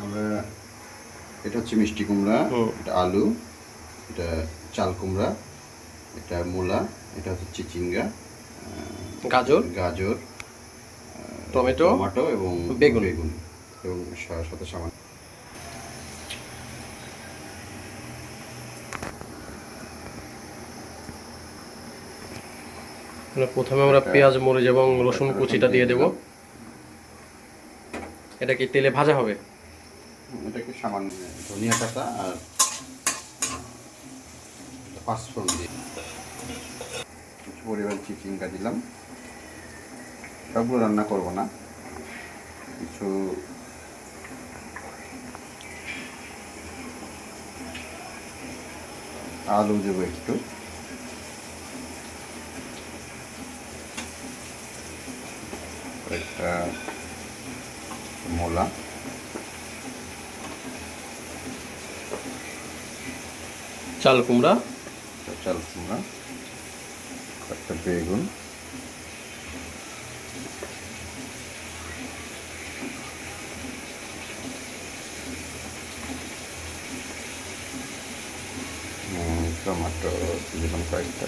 আমরা এটা হচ্ছে মিষ্টি কুমড়া, এটা আলু, এটা চাল কুমড়া, এটা মূলা, এটা হচ্ছে চিচিঙ্গা, গাজর, গাজর, টমেটো এবং বেগুন। বেগুন এবং সাথে সামান্য প্রথমে আমরা পেঁয়াজ, মরিচ এবং রসুন কুচিটা দিয়ে দেব। এটা কি তেলে ভাজা হবে? এটাকে সামান্য ধনিয়া পাতা আর পাঁচফোড়ন দিয়ে কিছু পরিমাণ চিচিঙ্গা দিলাম। সবগুলো রান্না করব না, কিছু আলু দেবো একটু, একটা মূলা, চাল কুমড়া, চাল কুমড়া, একটা বেগুন, টমেটো দিলাম কয়েকটা,